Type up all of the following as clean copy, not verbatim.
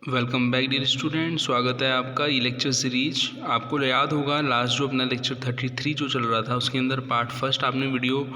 Welcome back dear student. स्वागत है आपका ई लेक्चर सीरीज। आपको याद होगा लास्ट जो अपना लेक्चर 33 जो चल रहा था उसके अंदर पार्ट फर्स्ट आपने वीडियो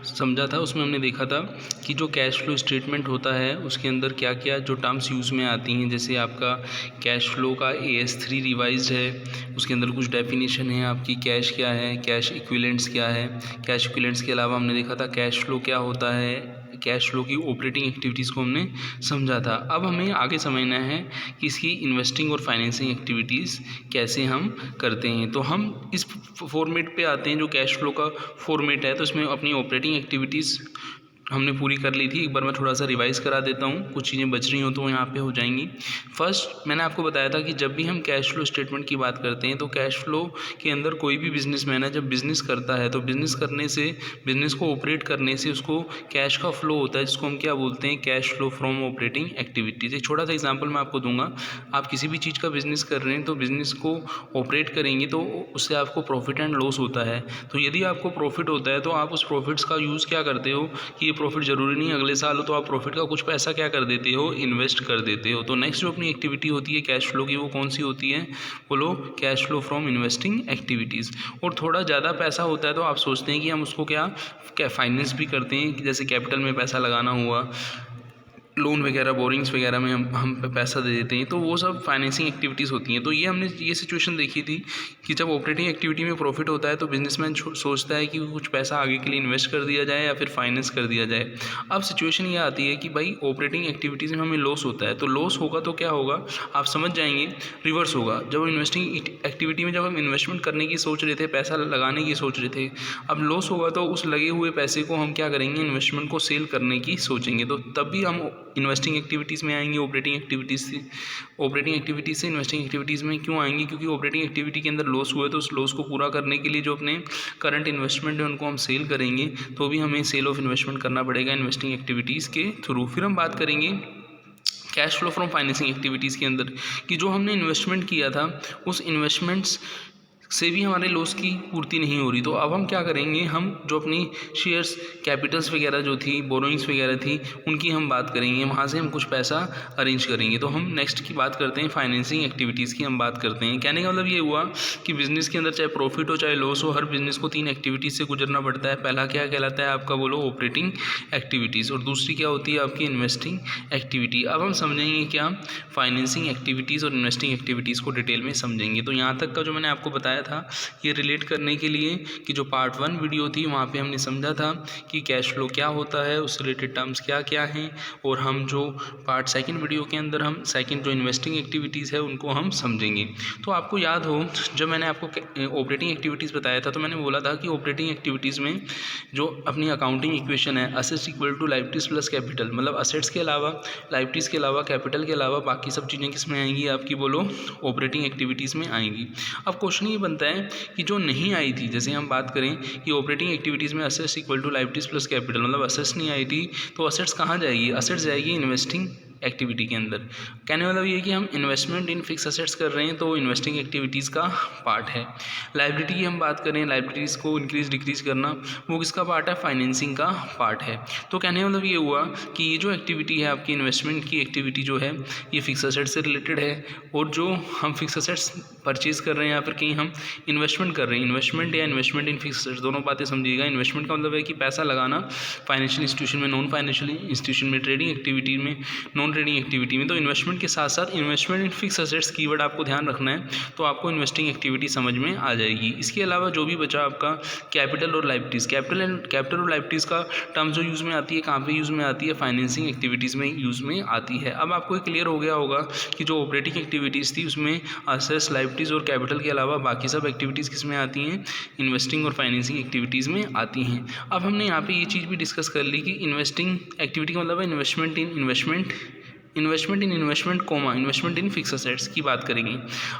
समझा था। उसमें हमने देखा था कि जो कैश फ्लो स्टेटमेंट होता है उसके अंदर क्या क्या जो टर्म्स यूज़ में आती हैं। जैसे आपका कैश फ्लो का AS3 रिवाइज्ड है, उसके अंदर कुछ डेफिनेशन है आपकी कैश क्या है, कैश इक्विवेलेंट्स क्या है। कैश इक्विवेलेंट्स के अलावा हमने देखा था कैश फ्लो क्या होता है, कैश फ्लो की ऑपरेटिंग एक्टिविटीज़ को हमने समझा था। अब हमें आगे समझना है कि इसकी इन्वेस्टिंग और फाइनेंसिंग एक्टिविटीज़ कैसे हम करते हैं। तो हम इस फॉर्मेट पे आते हैं जो कैश फ्लो का फॉर्मेट है। तो इसमें अपनी ऑपरेटिंग एक्टिविटीज़ हमने पूरी कर ली थी। एक बार मैं थोड़ा सा रिवाइज़ करा देता हूँ, कुछ चीज़ें बच रही हो तो यहाँ पे हो जाएंगी। फर्स्ट मैंने आपको बताया था कि जब भी हम कैश फ्लो स्टेटमेंट की बात करते हैं तो कैश फ्लो के अंदर कोई भी बिजनेसमैन है जब बिज़नेस करता है तो बिज़नेस करने से, बिज़नेस को ऑपरेट करने से उसको कैश का फ्लो होता है, जिसको हम क्या बोलते हैं, cash flow from operating activities. एक छोटा सा एग्जाम्पल मैं आपको दूंगा। आप किसी भी चीज़ का बिज़नेस कर रहे हैं तो बिज़नेस को ऑपरेट करेंगे तो उससे आपको प्रॉफिट एंड लॉस होता है। तो यदि आपको प्रॉफिट होता है तो आप उस प्रॉफिट्स का यूज़ क्या करते हो कि ये प्रॉफिट ज़रूरी नहीं अगले साल हो, तो आप प्रॉफिट का कुछ पैसा क्या कर देते हो, इन्वेस्ट कर देते हो। तो नेक्स्ट जो अपनी एक्टिविटी होती है कैश फ्लो की वो कौन सी होती है, बोलो, cash flow from investing activities. और थोड़ा ज़्यादा पैसा होता है तो आप सोचते हैं कि हम उसको क्या फाइनेंस भी करते हैं, कि जैसे कैपिटल में पैसा लगाना हुआ, लोन वगैरह, बोरिंग्स वगैरह में हम पैसा दे देते हैं, तो वो सब फाइनेंसिंग एक्टिविटीज़ होती हैं। तो ये हमने ये सिचुएशन देखी थी कि जब ऑपरेटिंग एक्टिविटी में प्रॉफिट होता है तो बिजनेसमैन सोचता है कि कुछ पैसा आगे के लिए इन्वेस्ट कर दिया जाए या फिर फाइनेंस कर दिया जाए। अब सिचुएशन ये आती है कि भाई ऑपरेटिंग एक्टिविटीज़ में हमें लॉस होता है, तो लॉस होगा तो क्या होगा, आप समझ जाएंगे, रिवर्स होगा। जब इन्वेस्टिंग एक्टिविटी में जब हम इन्वेस्टमेंट करने की सोच रहे थे, पैसा लगाने की सोच रहे थे, अब लॉस होगा तो उस लगे हुए पैसे को हम क्या करेंगे, इन्वेस्टमेंट को सेल करने की सोचेंगे। तो तभी हम इन्वेस्टिंग एक्टिविटीज़ में आएंगे। ऑपरेटिंग एक्टिविटीज़ से इन्वेस्टिंग एक्टिविटीज़ में क्यों आएंगे, क्योंकि ऑपरेटिंग एक्टिविटी के अंदर लॉस हुआ है तो उस लॉस को पूरा करने के लिए जो अपने करंट इन्वेस्टमेंट है उनको हम सेल करेंगे, तो भी हमें सेल ऑफ इन्वेस्टमेंट करना पड़ेगा इन्वेस्टिंग एक्टिविटीज़ के थ्रू। फिर हम बात करेंगे cash flow from financing activities के अंदर कि जो हमने इन्वेस्टमेंट किया था उस इन्वेस्टमेंट्स से भी हमारे लॉस की पूर्ति नहीं हो रही। तो अब हम क्या करेंगे, हम जो अपनी शेयर्स, कैपिटल्स वगैरह जो थी, बोरोइंग्स वगैरह थी, उनकी हम बात करेंगे, वहाँ से हम कुछ पैसा अरेंज करेंगे। तो हम नेक्स्ट की बात करते हैं, फाइनेंसिंग एक्टिविटीज़ की हम बात करते हैं। कहने का मतलब ये हुआ कि बिज़नेस के अंदर चाहे प्रॉफिट हो चाहे लॉस हो, हर बिज़नेस को 3 एक्टिविटीज़ से गुजरना पड़ता है। पहला क्या कहलाता है आपका, बोलो, ऑपरेटिंग एक्टिविटीज़, और दूसरी क्या होती है आपकी, इन्वेस्टिंग एक्टिविटी। अब हम समझेंगे क्या, फाइनेंसिंग एक्टिविटीज़ और इन्वेस्टिंग एक्टिविटीज़ को डिटेल में समझेंगे। तो यहाँ तक का जो मैंने आपको बताया था ये रिलेट करने के लिए कि जो पार्ट 1 वीडियो थी वहाँ पे हमने समझा था कि कैश फ्लो क्या होता है, उससे रिलेटेड टर्म्स क्या क्या हैं, और हम जो पार्ट 2 वीडियो के अंदर हम सेकंड जो इन्वेस्टिंग एक्टिविटीज़ है उनको हम समझेंगे। तो आपको याद हो जब मैंने आपको ऑपरेटिंग एक्टिविटीज़ बताया था तो मैंने बोला था कि ऑपरेटिंग एक्टिविटीज़ में जो अपनी अकाउंटिंग इक्वेशन है, assets equal to liabilities plus capital, मतलब असेट्स के अलावा, लायबिलिटीज़ के अलावा, कैपिटल के अलावा बाकी सब चीज़ें किस में आएंगी आपकी, बोलो, ऑपरेटिंग एक्टिविटीज़ में आएंगी। अब क्वेश्चन ये बनता है कि जो नहीं आई थी, जैसे हम बात करें कि ऑपरेटिंग एक्टिविटीज़ में assets equal to liabilities plus capital, मतलब असेट्स नहीं आई थी, तो असेट्स कहाँ जाएगी, असेट्स जाएगी इन्वेस्टिंग एक्टिविटी के अंदर। कहने मतलब ये कि हम इन्वेस्टमेंट इन फिक्स असेट्स कर रहे हैं तो इन्वेस्टिंग एक्टिविटीज़ का पार्ट है। लायबिलिटी की हम बात करें, लायबिलिटीज़ को इंक्रीज डिक्रीज करना, वो किसका पार्ट है, फाइनेंसिंग का पार्ट है। तो कहने मतलब ये हुआ कि ये जो एक्टिविटी है आपकी इन्वेस्टमेंट की एक्टिविटी जो है ये फिक्स असेट्स से रिलेटेड है, और जो हम फिक्स असेट्स परचेज़ कर रहे हैं या फिर कहीं हम इन्वेस्टमेंट कर रहे हैं, इन्वेस्टमेंट या इन्वेस्टमेंट इन फिक्स असेट्स, दोनों बातें समझिएगा। इन्वेस्टमेंट का मतलब है कि पैसा लगाना फाइनेंशियल इंस्टीट्यूशन में, नॉन फाइनेंशियल इंस्टीट्यूशन में, ट्रेडिंग एक्टिविटी में, नॉन ट्रेडिंग एक्टिविटी में। तो इन्वेस्टमेंट के साथ साथ investment in fix assets keyword आपको ध्यान रखना है, तो आपको इन्वेस्टिंग एक्टिविटी समझ में आ जाएगी। इसके अलावा जो भी बचा आपका कैपिटल और लायबिलिटीज़, कैपिटल और लायबिलिटीज़ का टर्म जो यूज़ में आती है, कहाँ पे यूज़ में आती है, फाइनेंसिंग एक्टिविटीज़ में यूज़ में आती है। अब आपको क्लियर हो गया होगा कि जो ऑपरेटिंग एक्टिविटीज़ थी उसमें असेट्स, लायबिलिटीज़ और कैपिटल के अलावा बाकी सब एक्टिविटीज़ किस में आती हैं, इन्वेस्टिंग और फाइनेंसिंग एक्टिविटीज़ में आती हैं। अब हमने यहाँ पे ये चीज़ भी डिस्कस कर ली कि इन्वेस्टिंग एक्टिविटी का मतलब है investment in investment comma investment in fix assets की बात करेंगे।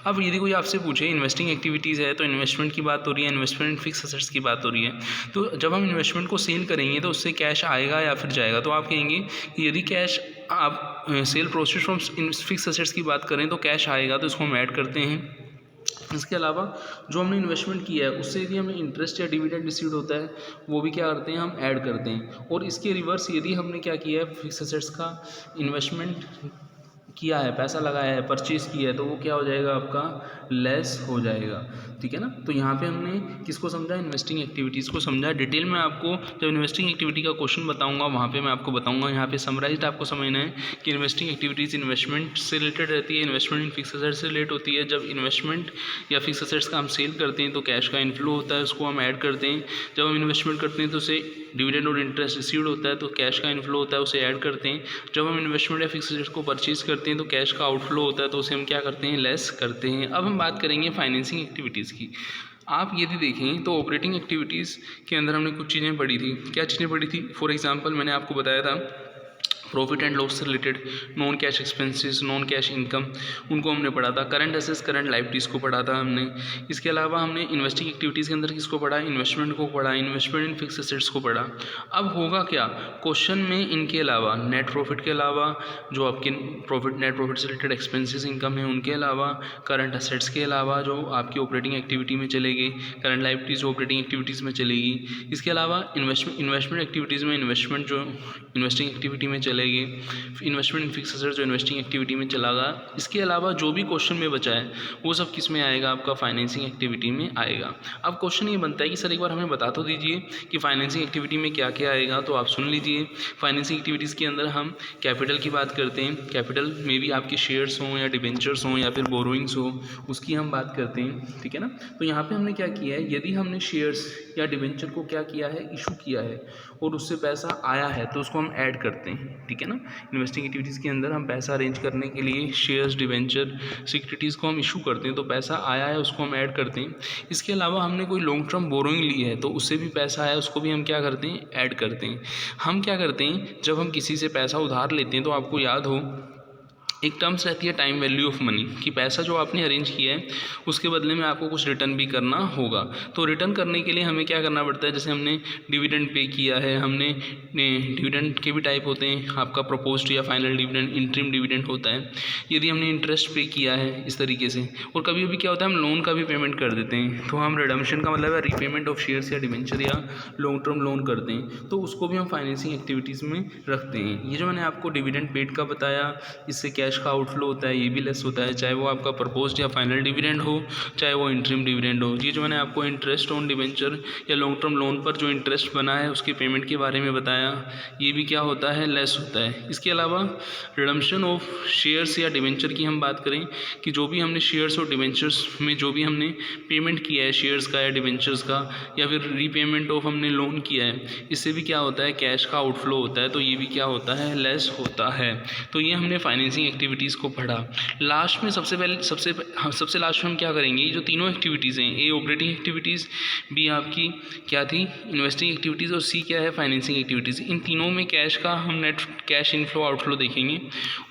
अब यदि कोई आपसे पूछे इन्वेस्टिंग एक्टिविटीज़ है तो इन्वेस्टमेंट की बात हो रही है, इन्वेस्टमेंट इन फिक्स असेट्स की बात हो रही है, तो जब हम इन्वेस्टमेंट को सेल करेंगे तो उससे कैश आएगा या फिर जाएगा, तो आप कहेंगे कि यदि कैश आप cell proceed from fix assets की बात करें तो कैश आएगा, तो इसको हम ऐड करते हैं। इसके अलावा जो हमने इन्वेस्टमेंट किया है उससे यदि हमें इंटरेस्ट या डिविडेंड रिसीव्ड होता है वो भी क्या करते हैं, हम ऐड करते हैं। और इसके रिवर्स यदि हमने क्या किया है, फिक्स असेट्स का इन्वेस्टमेंट किया है, पैसा लगाया है, परचेज़ किया है, तो वो क्या हो जाएगा आपका लेस हो जाएगा। ठीक है ना। तो यहाँ पे हमने किसको समझा, इन्वेस्टिंग एक्टिविटीज़ को समझा। डिटेल में आपको जब इन्वेस्टिंग एक्टिविटी का क्वेश्चन बताऊंगा वहाँ पे मैं आपको बताऊंगा। यहाँ पे समराइज्ड आपको समझना है कि इन्वेस्टिंग एक्टिविटीज़ इन्वेस्टमेंट से रिलेटेड रहती है, इन्वेस्टमेंट इन फिक्स एसेट्स से रिलेट होती है। जब इन्वेस्टमेंट या फिक्स एसेट्स का हम सेल करते हैं तो कैश का इनफ्लो होता है, उसको हम ऐड करते हैं। जब हम इन्वेस्टमेंट करते हैं तो उसे डिविडेंड और इंटरेस्ट रिसीव्ड होता है, तो कैश का इनफ्लो होता है, उसे ऐड करते हैं। जब हम इन्वेस्टमेंट या फिक्स एसेट्स को परचेज करते हैं तो कैश का आउटफ्लो होता है, तो उसे हम क्या करते हैं, लेस करते हैं। अब हम बात करेंगे फाइनेंसिंग एक्टिविटीज़ की। आप यदि देखें तो ऑपरेटिंग एक्टिविटीज़ के अंदर हमने कुछ चीज़ें पढ़ी थी। क्या चीज़ें पढ़ी थी? फॉर एग्जांपल मैंने आपको बताया था प्रॉफिट एंड लॉस से related non cash expenses, non cash income, उनको हमने पढ़ा था। करंट एसेट्स, करंट लायबिलिटीज़ को पढ़ा था हमने। इसके अलावा हमने इन्वेस्टिंग एक्टिविटीज़ के अंदर किसको पढ़ा, इन्वेस्टमेंट को पढ़ा, इन्वेस्टमेंट इन फिक्स एसेट्स को पढ़ा। अब होगा क्या क्वेश्चन में, इनके अलावा नेट प्रॉफिट के अलावा जो आपके प्रॉफिट, नेट प्रॉफिट से रिलेटेड एक्सपेंसेस इनकम है, उनके अलावा करंट एसेट्स के अलावा जो आपकी ऑपरेटिंग एक्टिविटी में चलेगी, करंट लायबिलिटीज़ ऑपरेटिंग एक्टिविटीज़ में चलेगी। इसके अलावा इन्वेस्टमेंट एक्टिविटीज़ में इन्वेस्टमेंट जो इन्वेस्टिंग एक्टिविटी में चलेगी, इन्वेस्टमेंट इन फिक्स एसेट्स जो इन्वेस्टिंग एक्टिविटी में चलागा। इसके अलावा जो भी क्वेश्चन में बचा है वो सब किस में आएगा, आपका फाइनेंसिंग एक्टिविटी में आएगा। अब क्वेश्चन ये बनता है कि सर एक बार हमें बता तो दीजिए कि फाइनेंसिंग एक्टिविटी में क्या क्या आएगा। तो आप सुन लीजिए, फाइनेंसिंग एक्टिविटीज़ के अंदर हम कैपिटल की बात करते हैं। कैपिटल में भी आपके शेयर्स हों या डिबेंचर्स हों या फिर बोरोइंग्स हो, उसकी हम बात करते हैं। ठीक है ना। तो यहाँ पे हमने क्या किया है, यदि हमने शेयर्स या डिबेंचर को क्या किया है, इशू किया है और उससे पैसा आया है तो उसको हम ऐड करते हैं। ठीक है ना। इन्वेस्टिंग एक्टिविटीज़ के अंदर हम पैसा अरेंज करने के लिए शेयर्स, डिबेंचर, सिक्योरिटीज़ को हम इशू करते हैं, तो पैसा आया है उसको हम ऐड करते हैं। इसके अलावा हमने कोई लॉन्ग टर्म बोरोइंग ली है तो उससे भी पैसा आया, उसको भी हम क्या करते हैं, ऐड करते हैं। हम क्या करते हैं, जब हम किसी से पैसा उधार लेते हैं तो आपको याद हो एक टर्म्स रहती है टाइम वैल्यू ऑफ मनी, कि पैसा जो आपने अरेंज किया है उसके बदले में आपको कुछ रिटर्न भी करना होगा। तो रिटर्न करने के लिए हमें क्या करना पड़ता है, जैसे हमने डिविडेंड पे किया है, हमने डिविडेंड के भी टाइप होते हैं, आपका प्रपोज्ड या फाइनल डिविडेंड, इंटरिम डिविडेंड होता है। यदि हमने इंटरेस्ट पे किया है इस तरीके से, और कभी कभी क्या होता है हम लोन का भी पेमेंट कर देते हैं, तो हम रिडम्पशन का मतलब है रीपेमेंट ऑफ शेयर्स या डिवेंचर या लॉन्ग टर्म लोन करते हैं, तो उसको भी हम फाइनेंसिंग एक्टिविटीज़ में रखते हैं। ये जो मैंने आपको डिविडेंड पेड का बताया, इससे कैश का आउटफ्लो होता है, ये भी लेस होता है, चाहे वो आपका प्रपोज्ड या फाइनल डिविडेंड हो, चाहे वो इंटरिम डिविडेंड हो। ये जो मैंने आपको इंटरेस्ट ऑन डिवेंचर या लॉन्ग टर्म लोन पर जो इंटरेस्ट बना है उसके पेमेंट के बारे में बताया, ये भी क्या होता है, लेस होता है। इसके अलावा रिडम्पशन ऑफ शेयर्स या डिवेंचर की हम बात करें कि जो भी हमने शेयर्स और डिवेंचर्स में जो भी हमने पेमेंट किया है शेयर्स का या डिवेंचर्स का, या फिर रीपेमेंट ऑफ हमने लोन किया है, इससे भी क्या होता है, कैश का आउटफ्लो होता है, तो ये भी क्या होता है, लेस होता है। तो ये हमने फाइनेंसिंग एक्टिविटीज़ को पढ़ा। लास्ट में सबसे लास्ट में हम क्या करेंगे, ये जो तीनों एक्टिविटीज़ हैं, ए ऑपरेटिंग एक्टिविटीज़, बी आपकी क्या थी, इन्वेस्टिंग एक्टिविटीज़, और सी क्या है, फाइनेंसिंग एक्टिविटीज़। इन तीनों में कैश का हम नेट कैश इनफ्लो आउटफ्लो देखेंगे,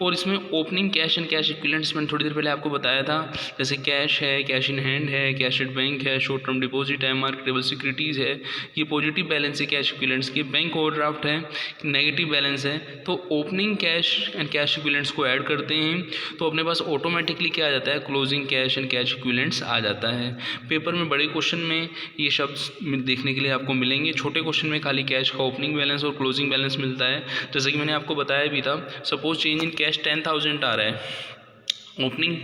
और इसमें opening cash and cash equivalents मैंने थोड़ी देर पहले आपको बताया था, जैसे कैश है, कैश इन हैंड है, कैश एट बैंक है, शॉर्ट टर्म डिपॉजिट है, मार्केटेबल सिक्योरिटीज़ है, ये पॉजिटिव बैलेंस है कैश इक्विवेलेंट्स के, बैंक ओवरड्राफ्ट है, नेगेटिव बैलेंस है। तो opening cash and cash equivalents को ऐड करते हैं तो अपने पास ऑटोमेटिकली क्या आ जाता है, closing cash and cash equivalents आ जाता है। पेपर में बड़े क्वेश्चन में ये शब्द देखने के लिए आपको मिलेंगे, छोटे क्वेश्चन में खाली कैश का ओपनिंग बैलेंस और क्लोजिंग बैलेंस मिलता है। जैसे कि मैंने आपको बताया भी था, सपोज चेंज इन कैश 10,000 आ रहा है, ओपनिंग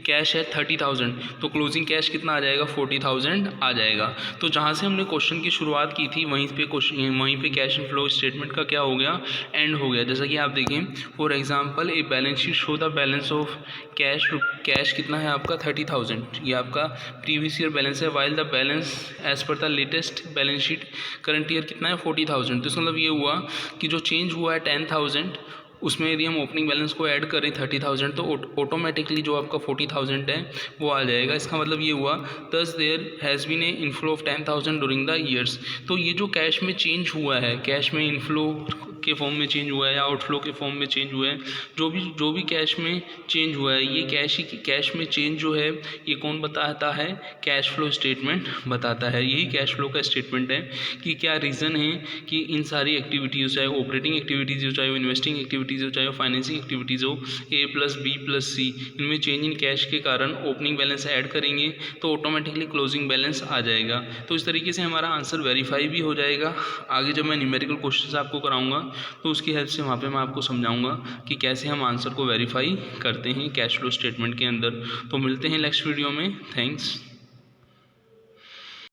कैश है 30,000, तो क्लोजिंग कैश कितना आ जाएगा, 40,000 आ जाएगा। तो जहाँ से हमने क्वेश्चन की शुरुआत की थी वहीं पे कैश इनफ्लो स्टेटमेंट का क्या हो गया, एंड हो गया। जैसा कि आप देखें, for example a balance sheet show the balance of cash कितना है आपका 30,000, ये आपका प्रीवियस ईयर बैलेंस है, while the balance as per the latest balance sheet current year कितना है 40,000। तो इसका मतलब ये हुआ कि जो चेंज हुआ है 10,000, उसमें यदि हम ओपनिंग बैलेंस को ऐड करें 30,000 तो ऑटोमेटिकली जो आपका 40,000 है वो आ जाएगा। इसका मतलब ये हुआ दस there has been a inflow of 10,000 during the years. तो ये जो कैश में चेंज हुआ है, कैश में इनफ्लो के फॉर्म में चेंज हुआ है या आउटफ्लो के फॉर्म में चेंज हुआ है, जो भी कैश में चेंज हुआ है, ये कैश में चेंज जो है ये कौन बताता है, कैश फ्लो स्टेटमेंट बताता है। यही कैश फ्लो का स्टेटमेंट है कि क्या रीज़न है कि इन सारी एक्टिविटीज़, चाहे ऑपरेटिंग एक्टिविटीज़ हो, चाहे वो इन्वेस्टिंग एक्टिविटीज़ हो, चाहे वो फाइनेंसिंग एक्टिविटीज़ हो, ए प्लस बी प्लस सी, इनमें चेंज इन कैश के कारण ओपनिंग बैलेंस ऐड करेंगे तो ऑटोमेटिकली क्लोजिंग बैलेंस आ जाएगा। तो इस तरीके से हमारा आंसर वेरीफाई भी हो जाएगा। आगे जब मैं न्यूमेरिकल क्वेश्चन आपको कराऊंगा तो उसकी हेल्प से वहाँ पे मैं आपको समझाऊंगा कि कैसे हम आंसर को वेरीफाई करते हैं कैश फ्लो स्टेटमेंट के अंदर। तो मिलते हैं नेक्स्ट वीडियो में। थैंक्स।